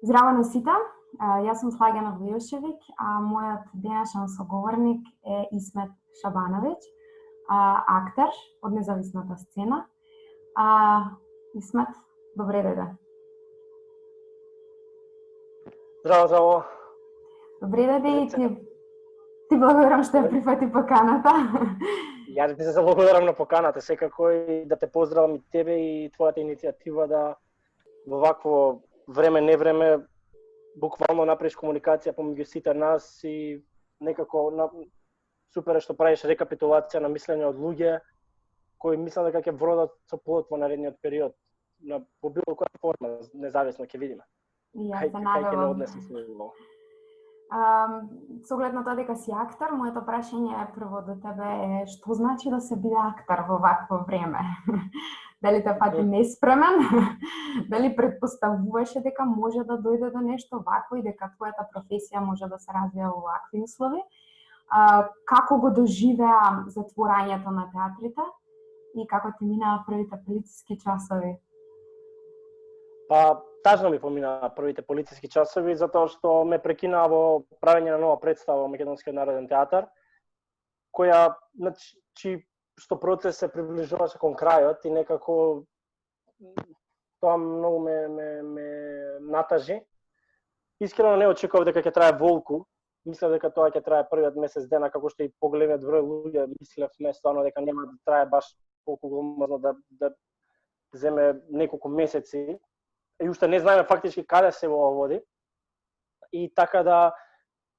Здраво на сите, јас сум Слагена Војошевик, а мојот денешен соговорник е Исмет Шабановиќ, актер од независната сцена. Исмет, добре дојде. Здраво, здраво. Добре дојде и ти благодарам што ја прифати поканата. Јас ти се заблагодарам на поканата, секако и да те поздравам и тебе и твојата иницијатива да во вакво време невреме буквално направиш комуникација помеѓу сите нас и некако супер е што правиш рекапитулација на мислење од луѓе кои мислам дека ќе вродат со плод во наредниот период на по било која форма, независно ќе видиме. Јас се надевам. Со оглед на тоа дека си актер, моето прашање прво до тебе е што значи да се биде актер во вакво време? Дали те фати неспремен? Дали предпоставуваше дека може да дојде до нешто вакво и дека твојата професија може да се развија во вакви услови? Како го доживеа затворањето на театрите и како ти минаа првите полициски часови? Тажно ми поминаа првите полициски часови затоа што ме прекинаа во правење на нова представа во Македонскиот народен театар, која што процес се приближуваше кон крајот и некако тоа многу ме натажи. Искрено не очекував дека ќе трае волку. Мислев дека тоа ќе трае првиот месец дена, како што и поголемиот број луѓе мислевме стварно дека нема да трае баш толку големно да земе неколку месеци. И уште не знаеме фактички каде се во води. И така да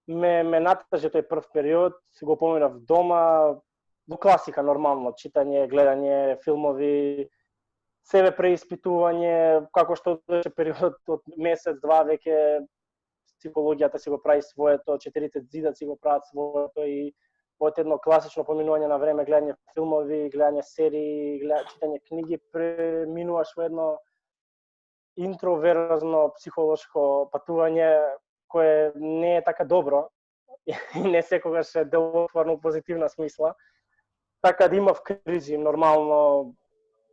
ме натажи тој прв период, се го поминав дома, во класика нормално, читање, гледање филмови, себе преиспитување, како што дојде период од месец, два веќе психологијата си го прави своето, четирите зида си го прават своето и од едно класично поминување на време, гледање филмови, гледање серии, читање книги, преминуваш во едно интроверзно психолошко патување кое не е така добро и не секогаш е делотворно позитивна смисла. Така да имав кризи, нормално,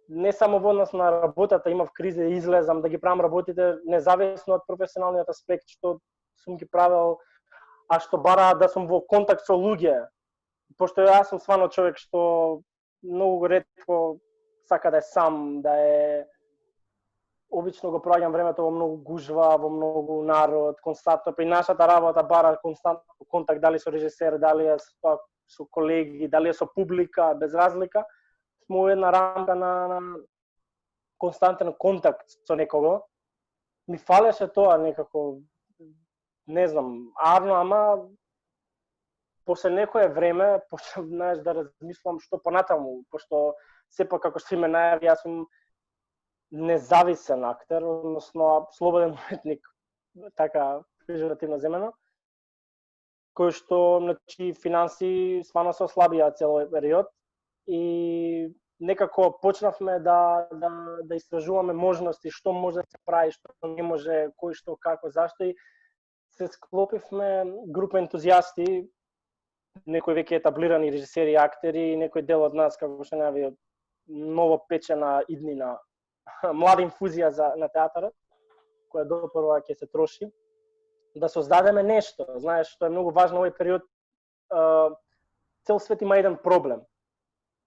не само во однос на работата, имав кризи, излезам да ги правам работите независно од професионалниот аспект што сум ги правел, а што бара да сум во контакт со луѓе. Пошто јас сум стварно човек што многу ретко сака да е сам, да е обично го проаѓам времето во многу гужва, во многу народ, константно, при нашата работа бара константно контакт, дали со режисер, дали е со колеги, дали е со публика, без разлика. Сме во една рамка на константен контакт со некого. Ми фалеше тоа некако, не знам, арно, ама после некое време почнав да размислам што понатаму, пошто сепак како што ме најави, јас сум независен актер, односно слободен уметник, така пежоративно земено, кој што финанси стварно се ослабија целој период и некако почнавме да истражуваме можности, што може да се прави, што не може, кој што како, зашто и се склопивме група ентузијасти, некои веќе етаблирани режисери и актери и некој дел од нас како што најави ново печена иднина, млада инфузија на театарот, која допрва ќе се троши, да создадеме нешто. Знаеш, што е многу важно овој период, цел свет има еден проблем.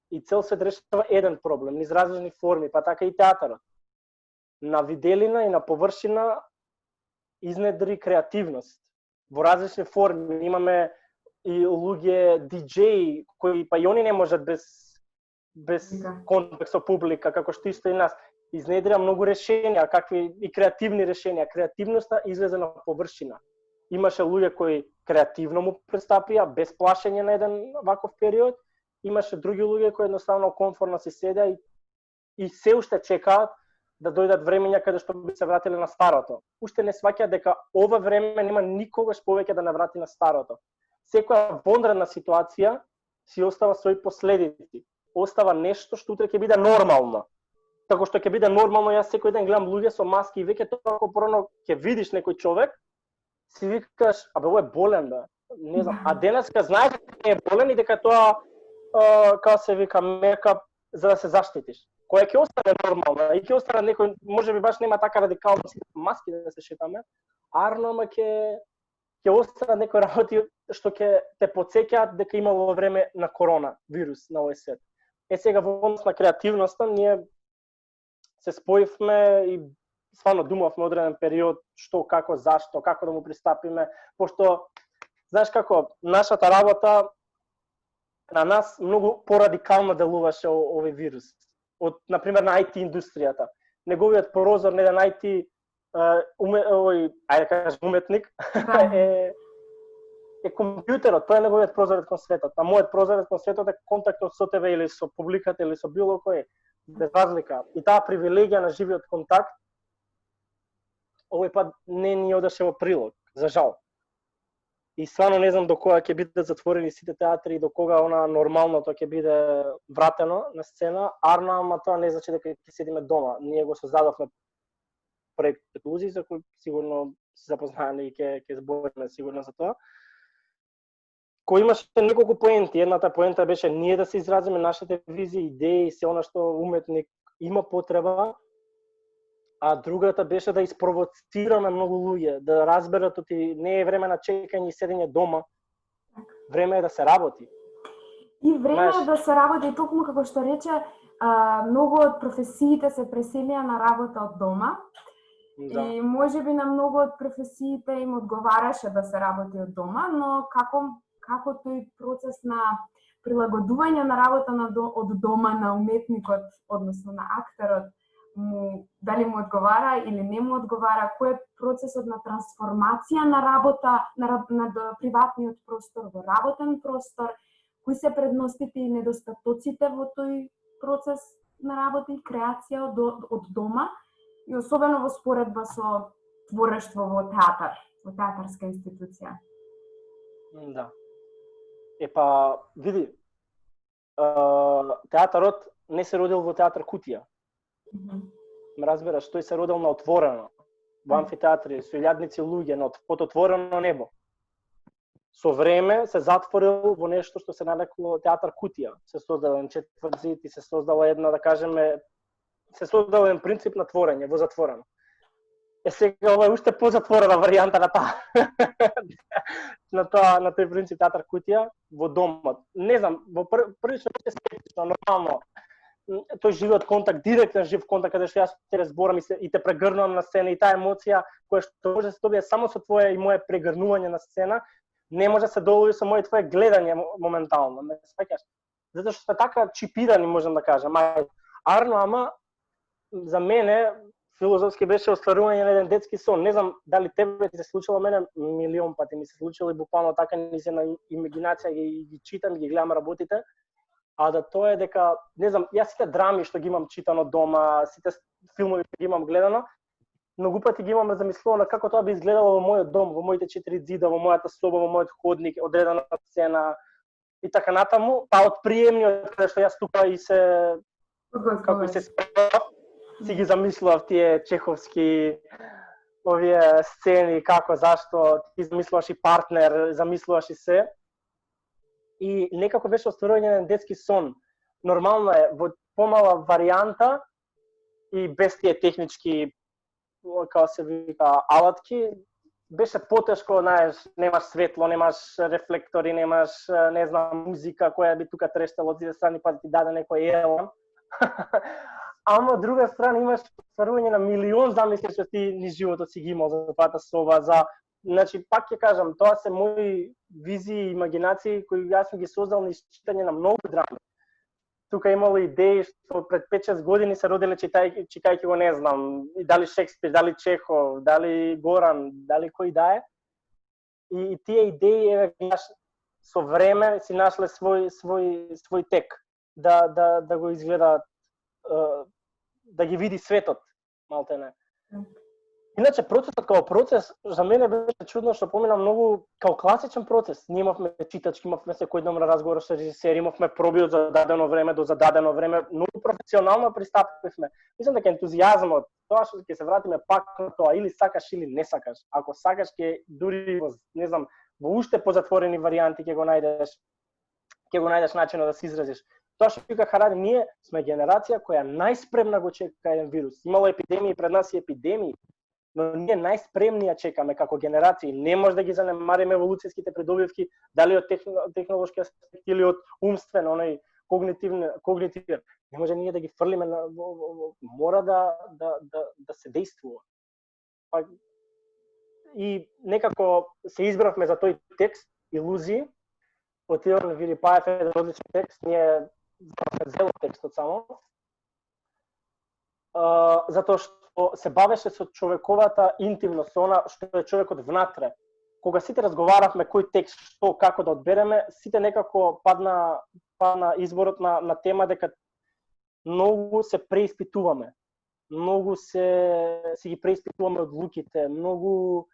И цел свет решава еден проблем, низ различни форми, па така и театарот. На виделина и на површина изнедри креативност. Во различни форми имаме и луѓе диџеи кои па и они не можат без контакт со публика, како што исто и нас. Изнедрија многу решенија, какви и креативни решенија. Креативноста излезе на површина. Имаше луѓе кои креативно му пристапија, без плашење на еден ваков период. Имаше други луѓе кои едноставно комфортно си седеа и се уште чекаат да дојдат времења каде што би се вратиле на старото. Уште не сваќаат дека ова време нема никогаш повеќе да не врати на старото. Секоја вонредна ситуација си остава своји последици. Остава нешто што утре ќе биде нормално. Тако што ќе биде нормално, јас секој ден гледам луѓе со маски и веќе тоа ако порано ќе видиш некој човек, си викаш, абе ово е болен да, не знам, а денеска знаеш дека не е болен и дека тоа како се вика мерка за да се заштитиш. Која ќе остане нормална и ќе остане некој, можеби баш нема така радикално маски да се шетаме, арно, ама ќе останат некои работи што ќе те потсеќаат дека имало време на корона вирус на овој свет. Сега во однос на креативноста ние се споивме и стварно думавме одреден период што, како, зашто, како да му пристапиме, пошто знаеш како, нашата работа на нас многу порадикално делуваше овој вирус. Од, например, на IT индустријата. Неговиот прозор на еден IT овој, ајде кажам, уметник е компјутерот, тоа е неговиот прозорец кон светот. А мојот прозорец кон светот е контактот со тебе или со публиката или со било кој, без разлика. И таа привилегија на живиот контакт овој пат не ни одеше во прилог, за жал. И стварно не знам до кога ќе бидат затворени сите театри и до кога она нормалното ќе биде вратено на сцена. Арно, ама тоа не значи дека ќе седиме дома. Ние го создадовме проект Лузи, за кој сигурно се запознаеме и ќе збориме сигурно за тоа. Кој имаше неколку поенти. Едната поента беше ние да се изразиме нашите визии, идеи и се она што уметник има потреба, а другата беше да испровоцираме многу луѓе, да разберат оти не е време на чекање и седење дома. Време е да се работи. И време е да се работи, токму како што рече, многу од професиите се преселија на работа од дома. Да. И можеби на многу од професиите им одговараше да се работи од дома, но како тој процес на прилагодување на работа од дома на уметникот, односно на актерот, дали му одговара или не му одговара, кој е процесот на трансформација на работа на приватниот простор во работен простор, кои се предностите и недостатоците во тој процес на работа и креација од дома, и особено во споредба со творештво во театар, во театарска институција. Да. Епа, види, театарот не се родил во театар Кутија. Ме разбираш, тој се родил на отворено, во амфитеатри, со илјадници луѓе, под отворено небо. Со време се затворил во нешто што се нарекало театар Кутија. Се создал еден четврт зид и се создала една, да кажеме, се создал еден принцип на творење во затворено. Сега ова е уште позатворена варијанта на таа. на тој принцип театар Кутија во домот. Не знам, во првично е скептично, нормално. Тој живиот контакт, директен жив контакт, каде што јас те разборам и те прегрнувам на сцена и таа емоција која што може да се добие само со твое и мое прегрнување на сцена, не може да се долови со моје твое гледање моментално. Ме сваќаш? Затоа што сме така чипирани, можам да кажам. Арно, ама за мене филозофски беше остварување на еден детски сон. Не знам дали тебе ти се случило, мене милион пати ми се случило и буквално така ни се на имагинација ги читам, ги гледам работите. А да тоа е дека, не знам, јас сите драми што ги имам читано дома, сите филмови што ги имам гледано, многу пати ги имам замислувано како тоа би изгледало во мојот дом, во моите 4 зида, во мојата соба, во мојот ходник, одредена сцена и така натаму, па од приемниот каде што јас тука и се како и се си ги замислував тие чеховски овие сцени, како, зашто, ти замислуваш и партнер, замислуваш и се. И некако беше остварување на детски сон. Нормално е, во помала варијанта и без тие технички, како се вика, алатки, беше потешко, знаеш, немаш светло, немаш рефлектори, немаш, не знам, музика која би тука трештала од две страни, па да ти даде некој елан. Ама од друга страна имаш остварување на милион замисли што ти ни животот си ги имал за твојата соба, за значи пак ќе кажам, тоа се мои визии и имагинации кои јас сум ги создал на читање на многу драми. Тука имало идеи што пред 5-6 години се родиле читајќи го, не знам, дали Шекспир, дали Чехов, дали Горан, дали кој да е. И тие идеи со време си нашле свој тек да го изгледаат, да ги види светот, малтене. Иначе процесот како процес за мене беше чудно што помина многу како класичен процес. Ние имавме читачки, имавме секојдневен разговор со режисер, имавме проби од зададено време до зададено време, многу професионално пристапивме. Мислам дека ентузијазмот, тоа што ќе се вратиме пак на тоа, или сакаш или не сакаш. Ако сакаш ќе дури во, не знам, во уште позатворени варијанти ќе го најдеш начинот да се изразиш. Тоа што вика Харари, ние сме генерација која најспремна го чека еден вирус. Имало епидемии пред нас и епидемии. но ние најспремни ја чекаме како генерации. Не може да ги занемариме еволуцијските придобивки, дали од технолошки аспект или од умствен, оној когнитивен. Не може ние да ги фрлиме, мора да се действува. Па, и некако се избравме за тој текст, илузии, од Иван Вирипаев е одличен текст, ние зело текстот само, затоа што се бавеше со човековата интимност, со она што е човекот внатре. Кога сите разговаравме кој текст, што, како да одбереме, сите некако падна изборот на тема дека многу се преиспитуваме. Многу се ги преиспитуваме одлуките, многу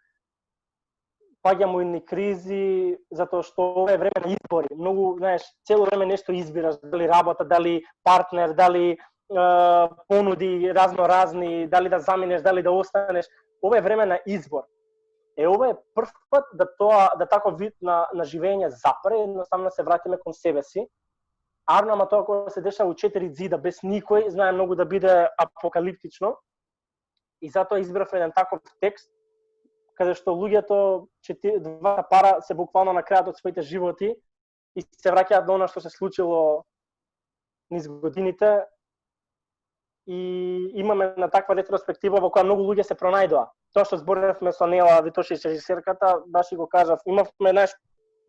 паѓаме во едни кризи, затоа што ова е време на избори. Многу, знаеш, цело време нешто избираш, дали работа, дали партнер, дали понуди разни, дали да заминеш, дали да останеш. Ова е време на избор. Ова е прв пат да таков вид на живење запре, едноставно се вратиме кон себе си. Арно, ама тоа кога се дешава у 4 зида без никој, знае многу да биде апокалиптично. И затоа избрав еден таков текст, каде што луѓето, двата пара се буквално на крајот од своите животи и се враќаат до она што се случило низ годините. И имаме на таква ретроспектива во која многу луѓе се пронајдоа. Тоа што зборевме со Нела Витошиќ, режисерката, баш и го кажав, имавме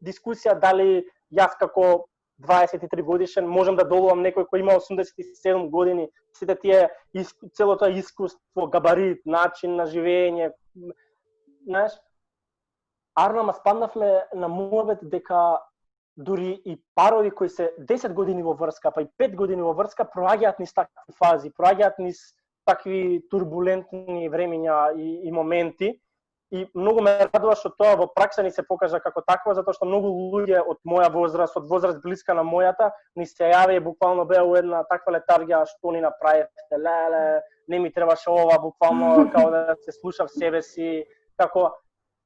дискусија дали јас како 23 годишен можам да долувам некој кој има 87 години, сите тие цело тоа искуство, габарит, начин на живење, знаеш. Арно, спаднавме на муабет дека дури и парови кои се 10 години во врска, па и 5 години во врска, проаѓаат низ такви фази, проаѓаат низ такви турбулентни времиња и моменти. И многу ме радува што тоа во пракса ни се покажа како такво, затоа што многу луѓе од моја возраст, од возраст блиска на мојата, ни се јави и буквално беа у една таква летаргија, што ни направивте, леле, не ми требаше ова, буквално као да се слушав себе си, како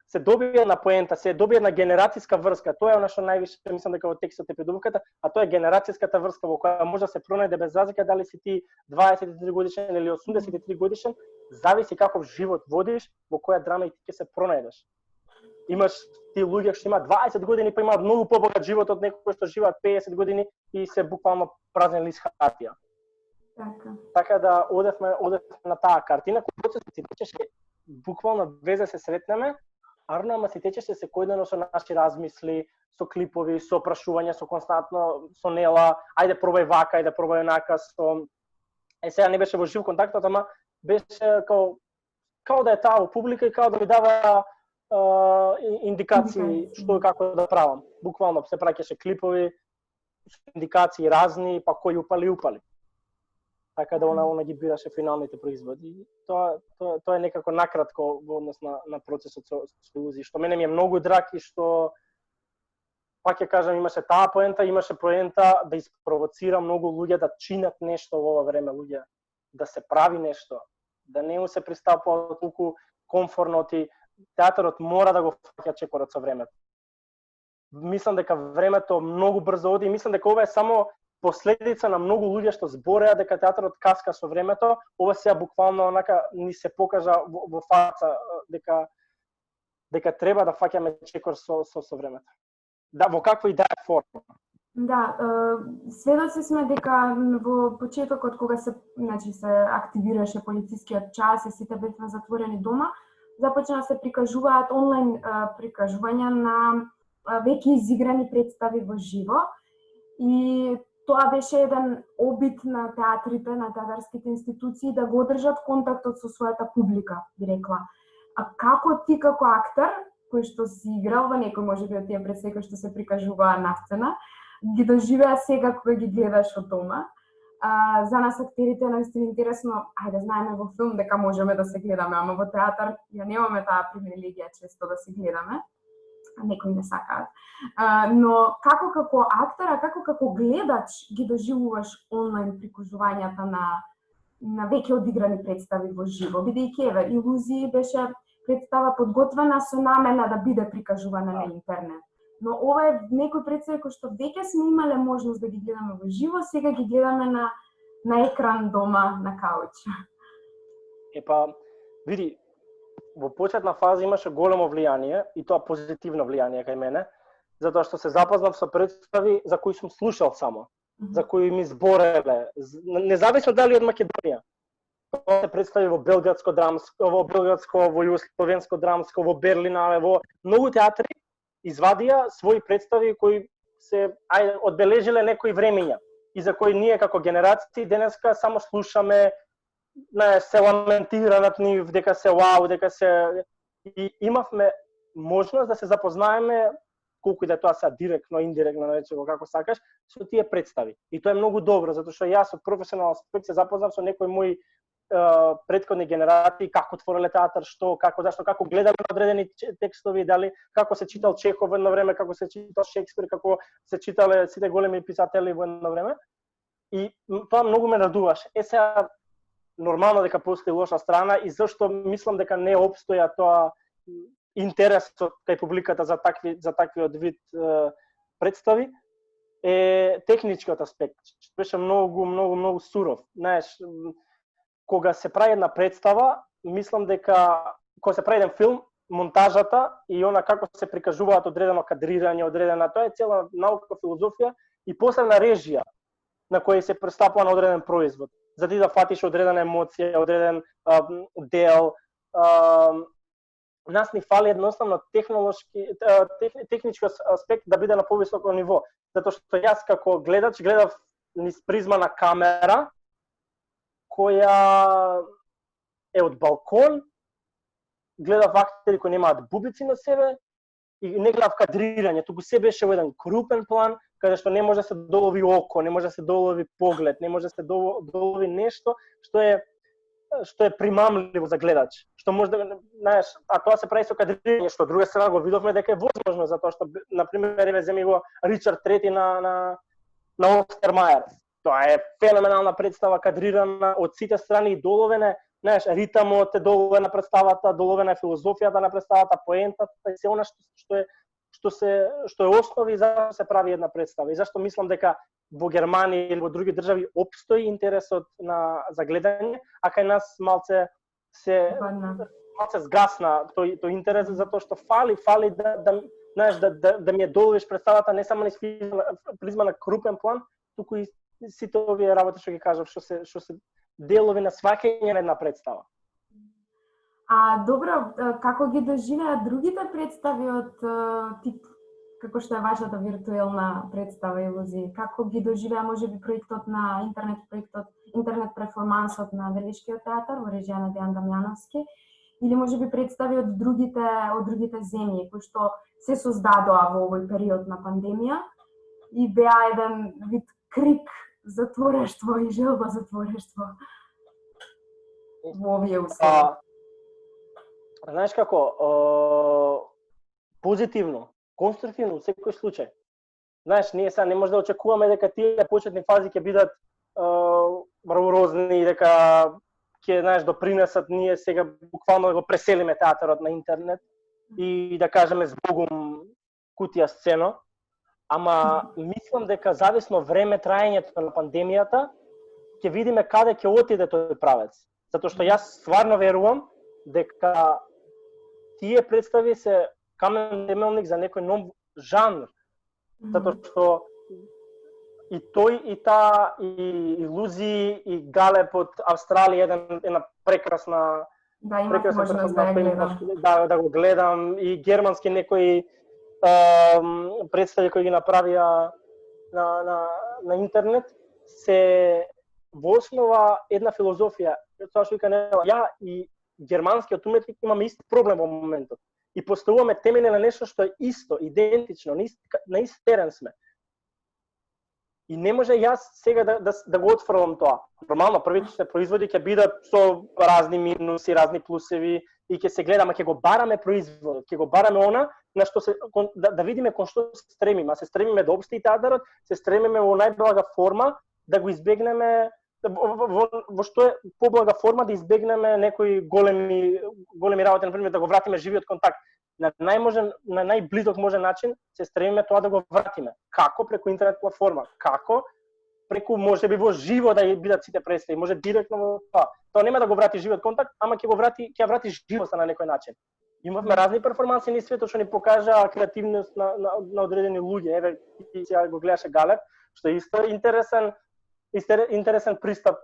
се добија на поента, се добија на генерацијска врска. Тоа е она што највише мислам дека во текстот е придобивката, а тоа е генерацијската врска во која може да се пронајде без разлика дали си ти 23 годишен или 83 годишен, зависи каков живот водиш, во која драма и ти ќе се пронајдеш. Имаш ти луѓе што имаат 20 години, па имаат многу побогат живот од некои што живеат 50 години и се буквално празен лист хартија. Така да одевме на таа картина, која се течеше буквално без да се сретнеме. Арно, ама се течеше секојдневно со наши размисли, со клипови, со прашувања, со константно, со Нела, ајде пробај вака, ајде пробај онака, сега не беше во жив контактот, ама беше као да е таа во публика и као да ми дава индикации што и како да правам. Буквално се праќаше клипови, индикации разни, па кој упали. Така да она ги бираше финалните производи. Тоа е некако накратко во однос на процесот со илузии, што мене ми е многу драг и што, пак ќе кажам, имаше таа поента да испровоцира многу луѓе да чинат нешто во ова време, луѓе да се прави нешто, да не му се пристапува толку комфорно, театарот мора да го фаќа чекорот со времето. Мислам дека времето многу брзо оди и мислам дека ова е само последица на многу луѓе што збореа дека театарот каска со времето. Ова сега буквално онака ни се покажа во фаца дека треба да фаќаме чекор со времето. Да, во каква и да е форма. Да, сведоци сме дека во почетокот кога се активираше полицискиот час и сите бевме затворени дома, започна да се прикажуваат онлайн прикажувања на веќе изиграни представи во живо. И тоа беше еден обид на театрите, на театарските институции да го одржат контактот со својата публика, би рекла. А како ти како актер, кој што си играл во некој можеби од тие представи кои што се прикажуваа на сцена, ги доживеа сега кога ги гледаш од дома? За нас актерите е наистина интересно, ајде знаеме во филм дека можеме да се гледаме, ама во театар ја немаме таа привилегија често да се гледаме. Некои не сакаат. Но како актер, како гледач ги доживуваш онлайн прикажувањата на веќе одиграни представи во живо, бидејќи еве илузии беше представа подготвена со намена да биде прикажувана на интернет. Но ова е некои представи кои што веќе сме имале можност да ги гледаме во живо, сега ги гледаме на екран дома, на кауч. Епа, види, во почетна фаза имаше големо влијание, и тоа позитивно влијание кај мене, затоа што се запознав со представи за кои сум слушал само, за кои ми збореле, независно дали од Македонија. Тоа се представи во белградско драмско, во југословенско драмско, во Берлина, во многу театри извадија своји представи кои се одбележиле некои времења и за кои ние како генерации денеска само слушаме, се ламентира над нив, дека се вау, дека се... И имавме можност да се запознаеме, колку и да тоа се директно, индиректно, нарече го како сакаш, со тие представи. И тоа е многу добро, затоа што јас од професионален аспект се запознав со некои мои претходни генерации, како твореле театар, што, како, зашто, како гледале одредени текстови, дали како се читал Чехов едно време, како се читал Шекспир, како се читале сите големи писатели во едно време. И тоа многу ме радуваше. Сега нормално дека постои лоша страна и зашто мислам дека не опстоја тоа интересот кај публиката за таквиот вид представи е техничкиот аспект. Беше многу суров. Знаеш, кога се прави една представа, мислам дека кога се прави еден филм, монтажата и она како се прикажуваат одредено кадрирање, одредена, тоа е цела наука, филозофија и посебна режија на која се пристапува на одреден производ. За ти да фатиш одредена емоција, одреден дел. Нас ни фали едноставно технички аспект да биде на повисоко ниво. Затоа што јас како гледач гледав низ призма на камера, која е од балкон, гледав актери кои немаат бубици на себе и не гледав кадрирање, туку се беше во еден крупен план, каде што не може да се долови око, не може да се долови поглед, не може да се долови нешто што е примамливо за гледач. Што може да, знаеш, а тоа се прави со кадрирање, што од друга страна го видовме дека е возможно, затоа што на пример земи го Ричард III на Оскар Мајер. Тоа е феноменална представа, кадрирана од сите страни и доловена, знаеш, ритамот е доловен на представата, доловена е филозофијата на представата, поентата и се она што е основи за се прави една представа. И зашто мислам дека во Германија или во други држави опстои интересот за гледање, а кај нас малце сгасна тој интерес, затоа што фали да ми ја доловиш представата не само низ призма на крупен план, туку и сите овие работи што ги кажав, што се делови на сваќање на една представа. Добро, како ги доживеа другите представи од тип како што е вашата виртуелна представа Илузии? Како ги доживеа можеби проектот на интернет перформансот на Велишкиот театар во режија на Дејан Дамјановски, или можеби представи од другите земји кои што се создадоа во овој период на пандемија и беа еден вид крик за творештво и желба за творештво во овие услови? Знаеш како, позитивно, конструктивно во секој случај. Знаеш, ние сега не може да очекуваме дека тие почетни фази ќе бидат мравурозни и дека ќе, знаеш, допринесат ние сега буквално да го преселиме театарот на интернет и да кажеме збогум кутија сцено. Ама мислам дека зависно време траењето на пандемијата ќе видиме каде ќе отиде тој правец. Затоа што јас стварно верувам дека тие представи се камен темелник за некој нов жанр. Затоа што и тој и таа и Илузии и Галеб од Австралија една прекрасна можност да ја гледам. Да го гледам и германски некои представи кои ги направија на интернет се во основа една филозофија. Тоа што вика ја и германскиот уметник имаме ист проблем во моментот. И поставуваме темели на нешто што е исто, идентично, на ист терен сме. И не може јас сега да го отфрлам тоа. Нормално, првите производи ќе бидат со разни минуси, разни плусеви и ќе се гледаме, ќе го бараме производот, ќе го бараме она на што да видиме кон што се стремиме. А се стремиме да опсти театарот, се стремиме во најблага форма да го избегнеме во што е поблага форма да избегнеме некои големи работи, например да го вратиме живиот контакт. На најблизок можен начин се стремиме тоа да го вратиме. Како? Преку интернет платформа. Како? преку можеби во живо да бидат сите представи, може директно во тоа. Тоа нема да го врати живиот контакт, ама ќе ја врати живоста на некој начин. Имавме разни перформанси низ светот што ни покажаа креативност на одредени луѓе. Еве, ти сега го гледаше Галеб, што е исто интересен пристап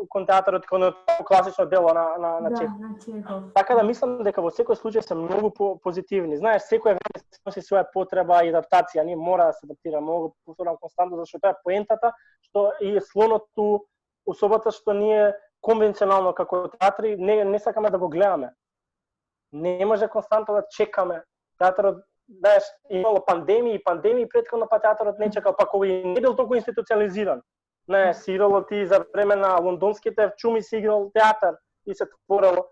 кон театарот, кон класично дело на Чехов. Така да мислам дека во секој случај се многу позитивни. Знаеш, секој време носи своја потреба и адаптација, ние мора да се адаптираме, многу повторам константно, зашто тоа е поентата, што и слоноту особата што ние конвенционално како театри не сакаме да го гледаме. Не може константно да чекаме. Театарот, знаеш, имало пандемии претходно, па театарот не чекал, па кој не бил толку институционализиран. Не, си играло ти за време на лондонските чуми си играл театар и се творело.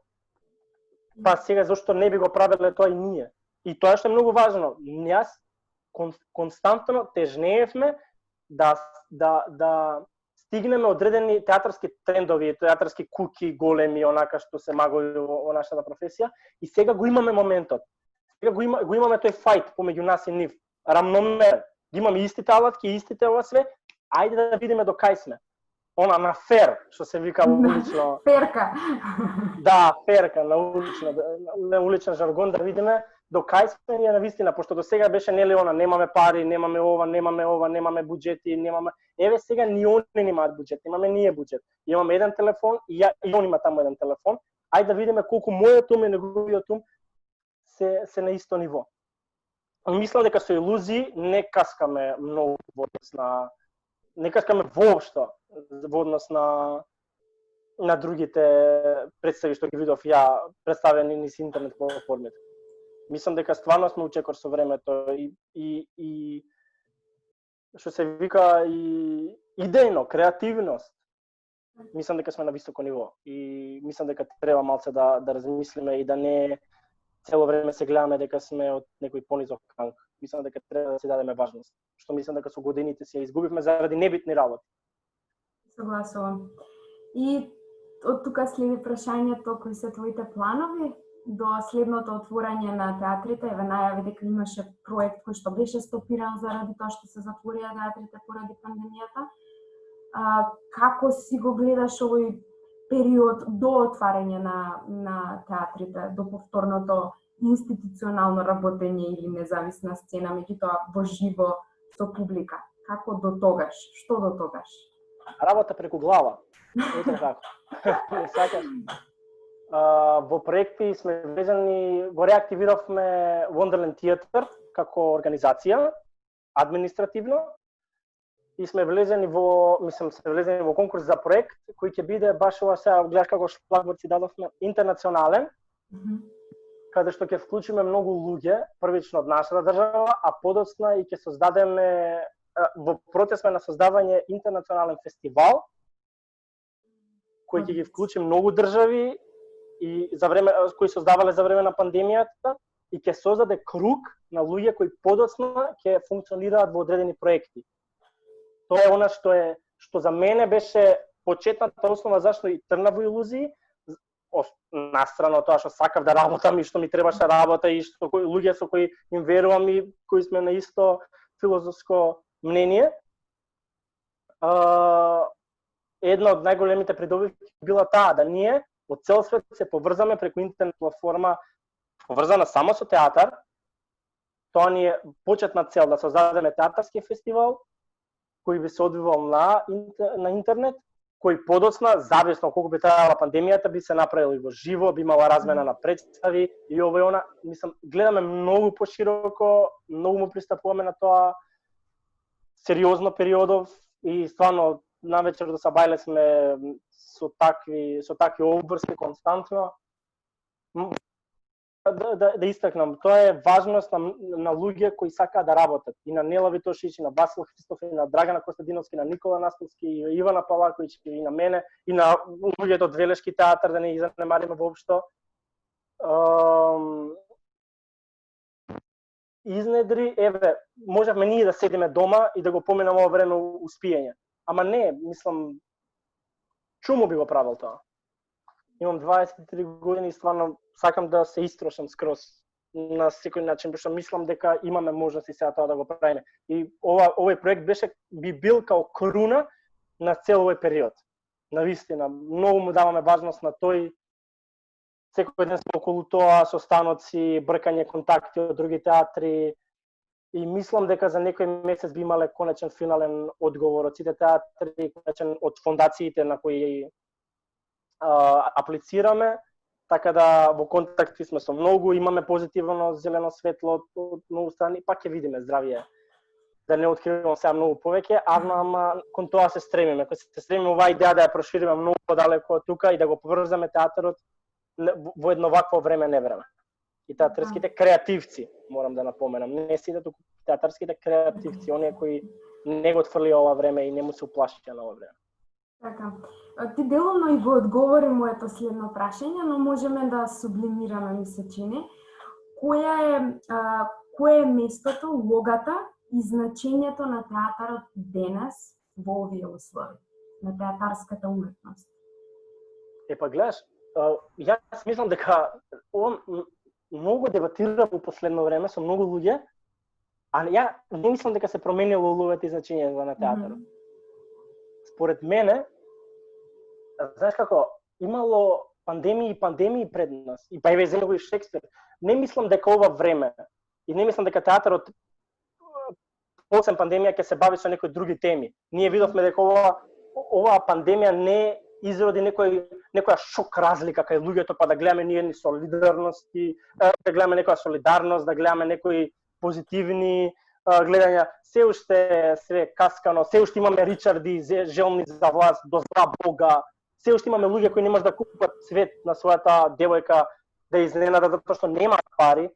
Па сега зашто не би го правеле тоа и ние. И тоа што е многу важно. Јас константно тежнеевме да стигнеме одредени театарски трендови, театарски куки големи, онака што се магови во нашата професија, и сега го имаме моментот. Сега го имаме тој фајт помеѓу нас и нив. Рамномерен. Ги имаме истите алатки, истите ова све. Ајде да видиме до кај сме. Она на фер, што се вика улично. Ферка. Да, ферка на уличен жаргон, да видиме до кај сме ние навистина, пошто до сега беше нели она, немаме пари, немаме ова, немаме буџети, немаме. Еве сега ни они немаат буџет, имаме ние буџет. Имаме еден телефон и он има таму еден телефон. Ајде да видиме колку мојот ум и неговиот ум се на исто ниво. Мислам дека со илузии не каскаме многу во однос на не каскаме воопшто во однос на другите представи што ги видов ја представени низ интернет платформите. Мислам дека стварно сме учекор со времето и што се вика и идејно, креативност. Мислам дека сме на високо ниво и мислам дека треба малце да размислиме и да не цело време се гледаме дека сме од некој понизок ранг. Мислам дека треба да се дадеме важност. Што мислам дека со годините се изгубивме заради небитни работи. Согласувам. И од тука следи прашањето, кои се твоите планови до следното отворање на театрите? Еве најави дека имаше проект кој што беше стопиран заради тоа што се затворија театрите поради пандемијата. Како си го гледаш овој период до отварање на театрите, до повторното институционално работење или независна сцена, меѓутоа во живо со публика? Како до тогаш? Што до тогаш? Работа преку глава. Ете како. Не сакаш. Во проекти сме врезани, го реактивиравме Wonderland Theater како организација, административно, и сме влезени во конкурс за проект кој ќе биде баш ова сега гледаш како шлагворд си дадовме интернационален, каде што ќе вклучиме многу луѓе, првично од нашата држава, а подоцна и ќе создадеме во процес на создавање интернационален фестивал кој ќе ги вклучи многу држави и за време кои создавале за време на пандемијата и ќе создаде круг на луѓе кои подоцна ќе функционираат во одредени проекти. Тоа е она што за мене беше почетната основа зашто и тргнав во илузии, настрано тоа што сакав да работам и што ми требаше работа и што луѓе со кои им верувам и кои сме на исто филозофско мнение. Една од најголемите придобивки била таа да ние од цел свет се поврзаме преку интернет платформа, поврзана само со театар. Тоа ни е почетна цел да создадеме театарски фестивал кој би се одвивал на интернет, кој подоцна, зависно колку би траела пандемијата, би се направил и во живо, би имала размена на представи и ова и она. Мислам, гледаме многу пошироко, многу му пристапуваме на тоа сериозно периодов и стварно навечер до сабајле сме со такви обврски константно. Да истакнам, тоа е важност на луѓе кои сакаат да работат. И на Нела Витошич, и на Васил Христов, и на Драгана Костадиновски, на Никола Настовски, и Ивана Палаковиќ, и на мене, и на луѓето од Велешки театар, да не ги занемариме воопшто. Изнедри, еве, можевме ние да седиме дома и да го поминаме ова време успиење. Ама не, мислам, чуму би го правил тоа. Имам 23 години и стварно сакам да се истрошам скроз на секој начин, пошто мислам дека имаме можности сега тоа да го правиме. И овој проект би бил као круна на цел овој период. Навистина, многу му даваме важност на тој. Секој ден сме околу тоа, состаноци, бркање контакти од други театри, и мислам дека за некој месец би имале конечен финален одговор од сите театри, конечен од фондациите на кои аплицираме, така да во контакти сме со многу, имаме позитивно зелено светло од многу страни, пак ќе видиме, здравие. Да не откривам сега многу повеќе, ама кон тоа се стремиме. Се стремиме оваа идеја да ја прошириме многу подалеку од тука и да го поврзаме театарот во едно вакво време невреме. И театарските креативци, морам да напоменам, не сите туку театарските креативци, оние кои не го отфрлија ова време и не му се уплашија на ова време. Така. Ти делумно и го одговори моето следно прашање, но можеме да сублимираме, ми се чини. Кое е местото, улогата и значењето на театарот денес во овие услови, на театарската уметност? Епа гледаш, јас мислам дека многу дебатирам во последно време со многу луѓе, а ја не мислам дека се променило улогата и значењето на театарот. Според мене, знаеш како, имало пандемии и пандемии пред нас, и па еве земе го и Шекспир. Не мислам дека ова време, и не мислам дека театарот после пандемија ќе се бави со некои други теми. Ние видовме дека оваа пандемија не изроди некоја шок разлика кај луѓето, па да гледаме ние солидарности, да гледаме некоја солидарност, да гледаме некои позитивни гледања. Се уште све каскано, се уште имаме Ричарди желни за власт, до зла Бога. Се уште имаме луѓе кои не можат да купат цвет на својата девојка да изненадат затоа што немаат пари.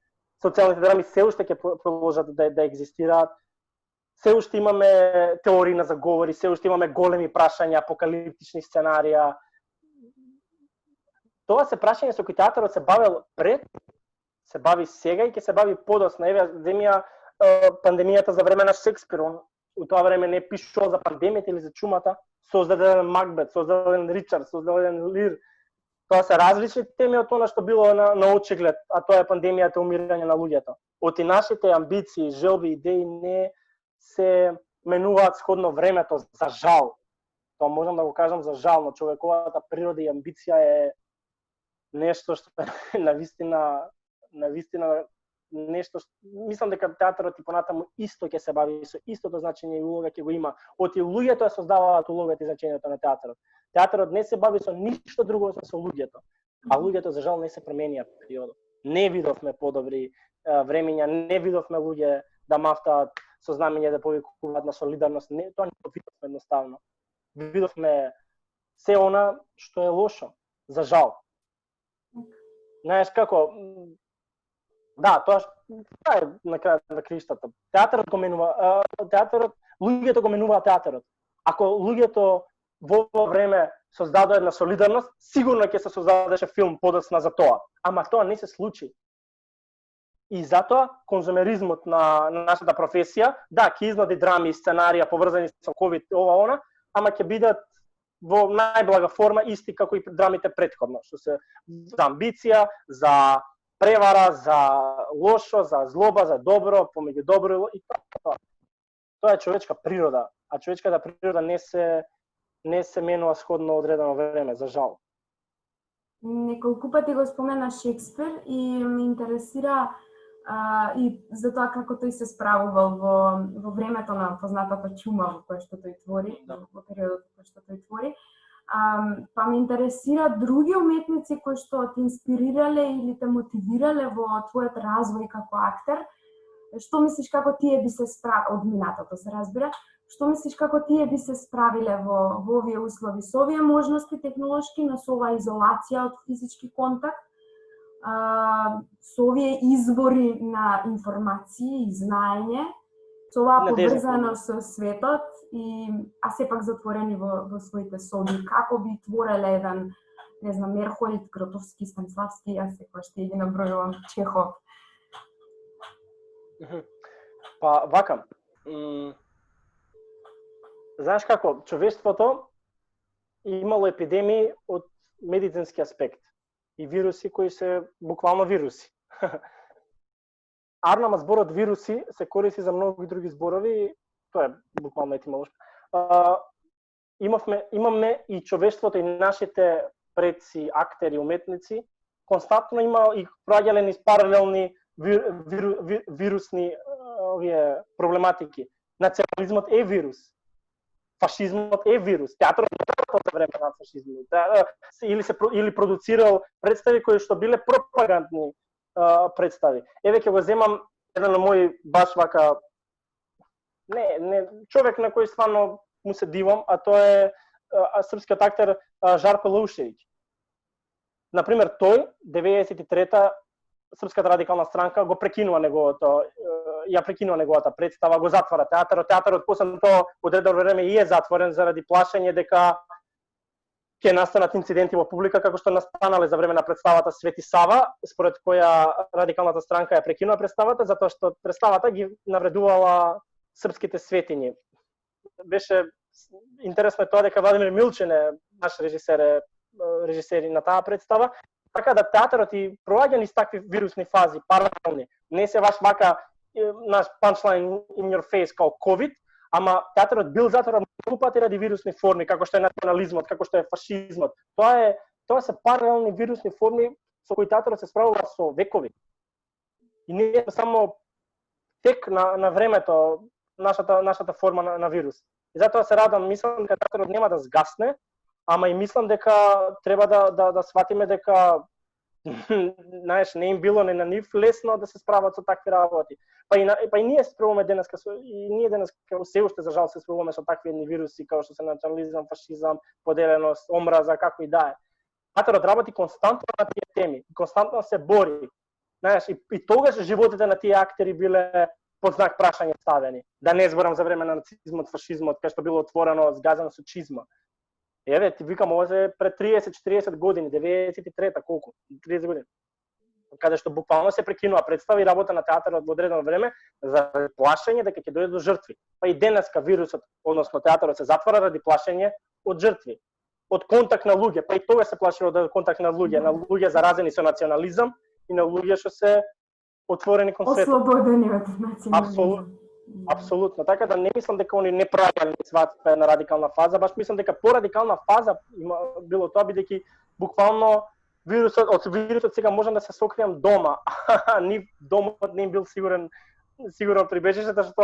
Социјалните драми се уште ќе продолжат да екзистираат. Се уште имаме теории на заговори, се уште имаме големи прашања, апокалиптични сценарија. Тоа се прашања со кои театарот се бавел пред, се бави сега и ќе се бави подоцна. Еве, земја пандемијата за време на Шекспир, у тоа време не пишувал за пандемијата или за чумата, создаден Макбет, создаден Ричард, создаден Лир. Тоа се различни теми од тоа што било на очиглед, а тоа е пандемијата, умирање на луѓето. Од и нашите амбиции, желби, идеи не се менуваат сходно времето, за жал. Тоа можам да го кажам за жал, но човековата природа и амбиција е нешто што навистина нешто што мислам дека театарот и понатаму исто ќе се бави со истото значење и улога ќе го има. Оти луѓето ја создаваат улогата и значењето на театарот. Театарот не се бави со ништо друго освен со луѓето. А луѓето за жал не се променија периодот. Не видовме подобри времења, не видовме луѓе да мафтаат со знамење да повикуваат на солидарност. Не, тоа не го видовме едноставно. Видовме се она што е лошо, за жал. Знаеш како, да, тоа е на крајот на криштата. Театарот го менува, луѓето го менуваат театарот. Ако луѓето во ова време создадоа една солидарност, сигурно ќе се создадеше филм подоцна за тоа. Ама тоа не се случи. И затоа конзумеризмот на нашата професија, да, ќе изнади драми и сценарија поврзани со ковид, ова, ама ќе бидат во најблага форма исти како и драмите претходно, што се за амбиција, за превара, за лошо, за злоба, за добро, помеѓу добро и тоа. Тоа е човечка природа, а човечката природа не се менува сходно одредено време, за жал. Неколку пати го спомена Шекспир и ме интересира и за тоа како тој се справувал во времето на познатата чума во која што тој твори, во периодот во кој што тој твори. Па ме интересира други уметници кои што те инспирирале или те мотивирале во твојот развој како актер. Што мислиш како тие би се справиле од минатото, се разбира? Што мислиш како тие би се справиле во овие услови, со овие можности технолошки, но со оваа изолација од физички контакт, со овие извори на информации и знаење, со оваа поврзано со светот а сепак затворени во своите соби, како би твореле еден, не знам, Мерхолд, Гротовски, Станиславски, јас секогаш ќе ги набројувам, Чехов. Па вака, знаеш како, човештвото имало епидемии од медицински аспект и вируси кои се буквално вируси. Арнама зборот вируси се користи за многу други зборови, тоа е буквално етимолошко. имаме и човештвото и нашите предци, актери, уметници, константно има и проаѓале низ паралелни вирусни проблематики. Национализмот е вирус. Фашизмот е вирус. Театрот за време на фашизмот. Или продуцирал представи кои што биле пропагандни представи. Еве ќе го земам еден на мој баш вака не човек на кој стварно му се дивам, а тоа е српскиот актер Жарко Лаушевиќ. Например, тој 93-та Српската радикална странка го прекинува неговата представа, го затвара театарот после тоа одредено време и е затворен заради плашење дека ќе настанат инциденти во публика како што настанале за време на представата Свети Сава, според која радикалната странка ја прекинува представата затоа што представата ги навредувала српските светињи. Беше интересно тоа дека Владимир Милчин е наш режисер на таа представа. Така да театарот и проаѓа низ такви вирусни фази, паралелни. Не се баш вака наш punchline in your face као COVID, ама театарот бил затворен многу пати ради вирусни форми, како што е национализмот, како што е фашизмот. Тоа се паралелни вирусни форми со кои театарот се справува со векови. И не е само тек на времето нашата форма на вирус. И затоа се радам, мислам дека театарот нема да згасне, ама и мислам дека треба да сватиме дека знаеш, не им било не на нив лесно да се справат со такви работи. Па и ние се справуваме денеска се уште за жал се справуваме со такви едни вируси како што се национализам, фашизам, поделеност, омраза, како и да е. Театарот работи константно на тие теми, константно се бори. Знаеш, и тогаш животите на тие актери биле под знак прашање ставени. Да не зборам за време на нацизмот, фашизмот, кај што било отворено, згазено со чизма. Еве, ти викам, ова се пред 30-40 години, 93-та, колку? 30 години. Каде што буквално се прекинува представа и работа на театарот во одредено време за плашење дека ќе дојде до жртви. Па и денеска вирусот, односно театарот се затвора ради плашење од жртви. Од контакт на луѓе, па и тоа се плаши од контакт на луѓе заразени со национализам и на луѓе што се отворени кон светот. Ослободени од национализам. Апсолутно. Така да не мислам дека они не правеле сватба на радикална фаза, баш мислам дека по-радикална фаза било тоа бидејќи буквално од вирусот сега можам да се сокријам дома. Домот не им бил сигурно прибежище, затоа што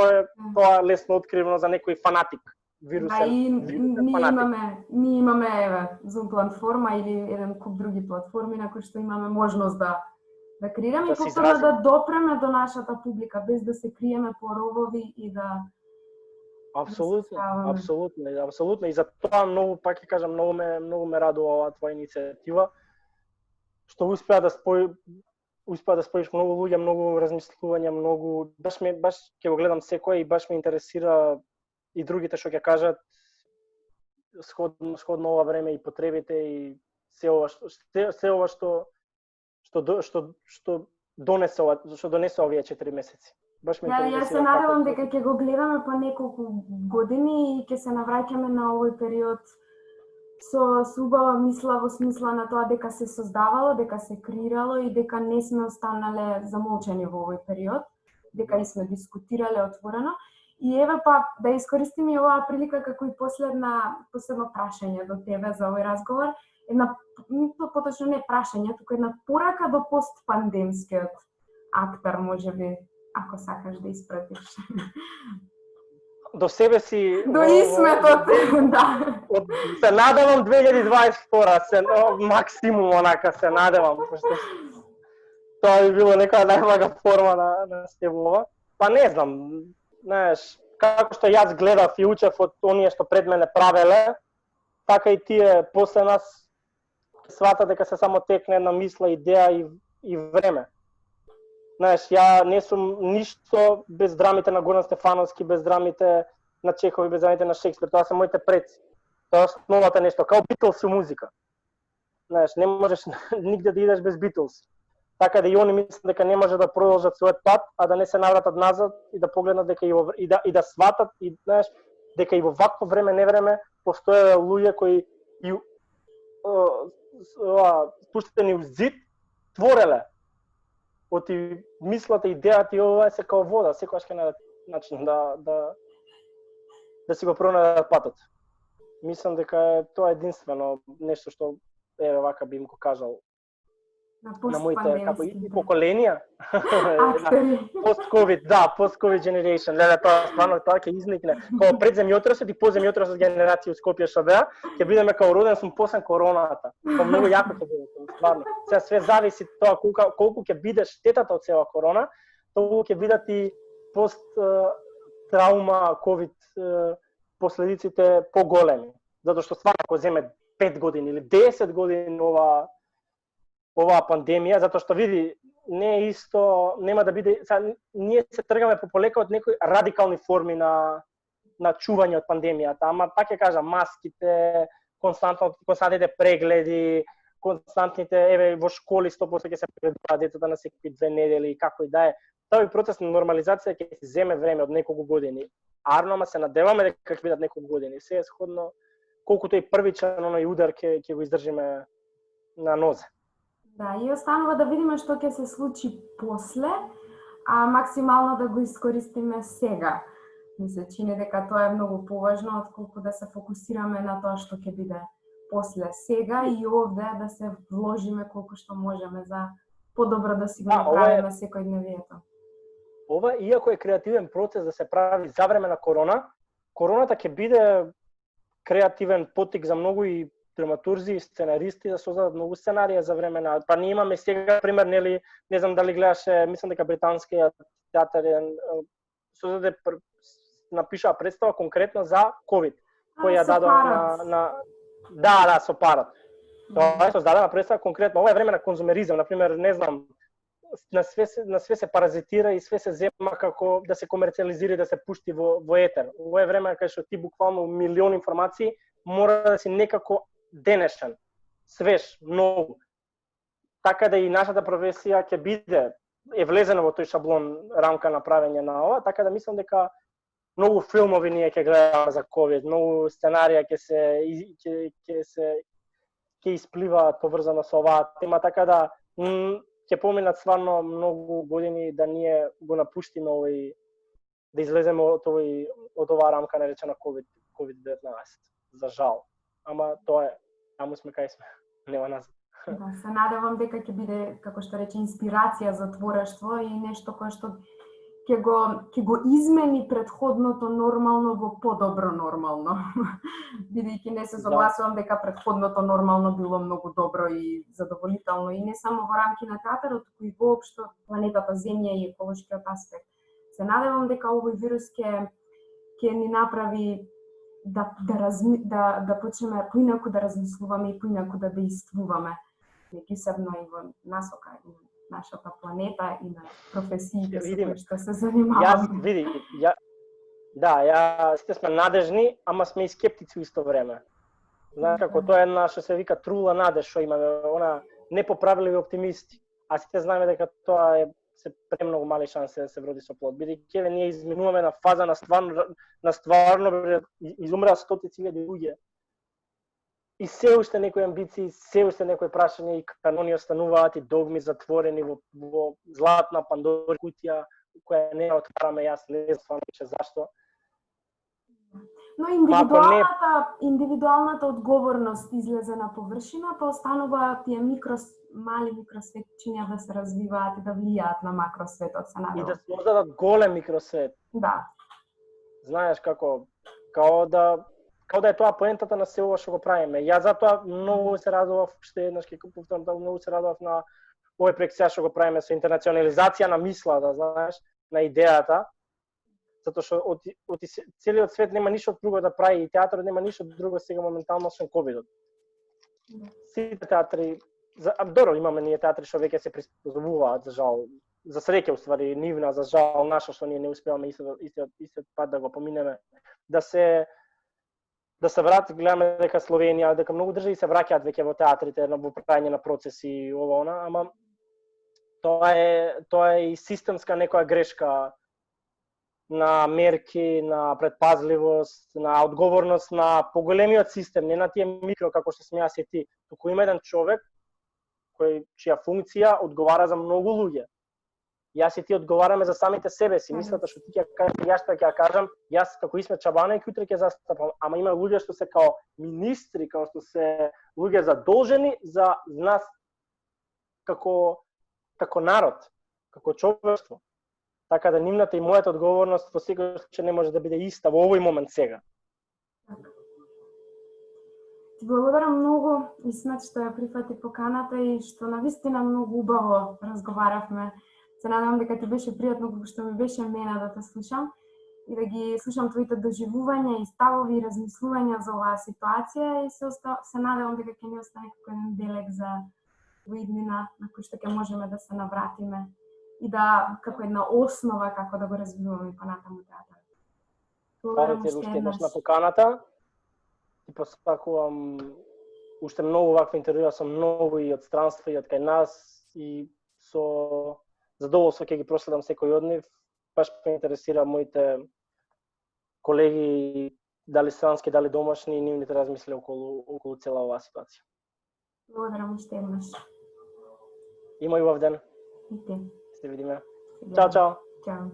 тоа е лесно откривено за некој фанатик. Ние имаме Zoom платформа или еден куп други платформи на кои што имаме можност да креираме и повторно да допреме до нашата публика без да се криеме по ровови и да Апсолутно. И за тоа многу, пак ќе кажам, многу ме радува оваа твоја иницијатива, што успеа да споиш многу луѓе, многу размислувања, многу баш ќе го гледам секој и баш ме интересира и другите што ќе кажат сходно ова време и потребите и се ова што донесе овие 4 месеци. Баш ме интересира. Јас се надевам дека ќе го гледаме по неколку години и ќе се навраќаме на овој период со убава мисла во смисла на тоа дека се создавало, дека се креирало и дека не сме останале замолчени во овој период, дека и сме дискутирале отворено. И еве па да искористиме и оваа прилика како и последно прашање до тебе за овој разговор. Поточно не прашање, туку една порака до постпандемскиот актер, можеби, ако сакаш да испратиш. До себе си... До исметот, да. Се надевам 2022, максимум онака се надевам. Тоа би било некоја најблага форма на стебува. Па не знам, знаеш, како што јас гледав и учев од оние што пред мене правеле, така и тие после нас свата дека се само текне една мисла, идеја и време. Знаеш, ја не сум ништо без драмите на Горан Стефановски, без драмите на Чехов и без драмите на Шекспир. Тоа се моите предци. Тоа е основата нешто, као Битлс и музика. Знаеш, не можеш нигде да идеш без Битлс. Така да и они мислат дека не може да продолжат својот пат, а да не се навратат назад и да погледнат дека и да сватат и знаеш дека и во вакво време невреме постоеле луѓе кои спуштени у зид твореле. Од мислата, идејата и ова се као вода, секогаш ќе најдат начин да си го пронајдат патот. Мислам дека тоа е единствено нешто што вака би им го кажал На на моите како и постпандемиските поколенија. актери. Post-COVID, да, post-COVID generation. Леле, тоа стварно тоа ќе изникне. Као пред земјотресот и по земјотресот генерација од Скопје ШБ, ќе бидеме као роден сум после короната. Као многу јако ќе биде, стварно. Сега све зависи тоа колку ќе биде штетата од цела корона, толку ќе бидат и пост траума COVID последиците поголеми. Затоа што стварно ако земе 5 години или 10 години оваа пандемија, затоа што види, не е исто, нема да биде, ние се тргаме пополека од некои радикални форми на чување од пандемијата, ама пак ќе кажам, маските, константните прегледи, константните, во школи 100% ќе се прегледаат децата на секои 2 недели, како и да е. Тој процес на нормализација ќе се земе време од неколку години. Арно, ама се надеваме дека ќе бидат неколку години. Се е сходно, колкуто и првичен оној удар ќе го издржиме на нозе. Да, и останува да видиме што ќе се случи после, а максимално да го искористиме сега. Ми се чини дека тоа е многу поважно отколку да се фокусираме на тоа што ќе биде после сега и овде да се вложиме колку што можеме за подобро да си го направиме секојдневието. Ова, иако е креативен процес да се прави за време на короната ќе биде креативен потик за многу и драматурзи и сценаристи да создадат многу сценарија за време на... Па ние имаме сега пример, нели, не знам дали гледаше, мислам дека британскиот театар создаде напишаа представа конкретно за ковид, која ја дадоа на Да, со парот. Тоа е создадена представа конкретно. Ова е време на конзумеризам, например, не знам, на све се паразитира и све се зема како да се комерцијализира и да се пушти во етер. Ова е време кај што ти буквално милион информации мора да си некако денешен, свеж, многу. Така да и нашата професија ќе биде влезена во тој шаблон рамка на правење на ова, така да мислам дека многу филмови ние ќе гледаме за ковид, многу сценарија ќе испливаат поврзано со оваа тема, така да ќе поминат стварно многу години да ние го напуштиме овој, да излеземе од оваа рамка наречена COVID-19. За жал. Ама тоа е, таму сме кај сме, нема назад. Да, се надевам дека ќе биде, како што рече, инспирација за творештво и нешто кое што ќе го измени претходното нормално во подобро нормално. Бидејќи не се согласувам дека претходното нормално било многу добро и задоволително и не само во рамки на театарот, туку и воопшто планетата Земја и еколошкиот аспект. Се надевам дека овој вирус ќе ни направи да почнеме поинаку да размислуваме и поинаку да действуваме, меѓусебно и во насока и нашата планета и на професиите со кои што се занимаваме. Сите сме надежни, ама сме и скептици во исто време. Знаеш како тоа е една што се вика трула надеж што имаме, она непоправливи оптимисти. А сите знаеме дека тоа е се премногу мали шанси да се вроди со плод. Бидејќи ние изминуваме на фаза на стварно изумреа стотици илјади луѓе. И се уште некои амбиции, се уште некои прашања и канони остануваат и догми затворени во златна Пандора кутија која не отвараме, јас не знам веќе зашто. Но индивидуалната одговорност излезе на површина, па останува тие мали микросветчиња да се развиваат и да влијаат на макросветот, се надевам. И да се создадат голем микросвет. Да. Знаеш како да е тоа поентата на се ова што го правиме. Јас затоа многу се радував, уште еднаш ќе повторам, многу се радував на овој проект што го правиме со интернационализација на мислата, знаеш, на идејата. Затоа што од целиот свет нема ништо друго да прави и театарот нема ништо друго сега моментално освен ковидот. Сите театри, добро имаме ние театри што веќе се приспособуваат, за жал, за среќа уствари нивна, за жал наша што ние не успеваме истиот пат да го поминеме, да се врати, гледаме дека Словенија, дека многу држави се враќаат веќе во театрите, во правење на процеси и ова она, ама тоа е и системска некоја грешка на мерки, на предпазливост, на одговорност на поголемиот систем, не на тие микро како што сме јас и ти, туку има еден човек чија функција одговара за многу луѓе. Јас и ти одговараме за самите себе си. Мислата што ти ќе кажеш, јас што ќе кажам, јас како Исмет Чабанајќ утре ќе застапам, ама има луѓе што се као министри, као што се луѓе задолжени за нас како народ, како човештво. Така да нивната и мојата одговорност во секој случај не може да биде иста во овој момент сега. Ти благодарам многу, Исмет, што ја прифати поканата и што навистина многу убаво разговаравме. Се надевам дека ти беше пријатно како што ми беше мене да те слушам и да ги слушам твоите доживувања и ставови и размислувања за оваа ситуација и се надевам дека ќе ни остане како еден белег за во иднина на кој што ќе можеме да се навратиме и да како една основа како да го развиваме понатаму театар. Благодарам уште еднаш на поканата. Ти посакувам уште многу вакви интервјуа со многу и од странство и од кај нас и со задоволство ќе ги проследам секој од нив. Баш ме интересира моите колеги, дали странски, дали домашни, и нивните размисли околу цела оваа ситуација. Благодарам уште еднаш. Има и убав ден. И ти. Се видиме. Чао, чао. Чао.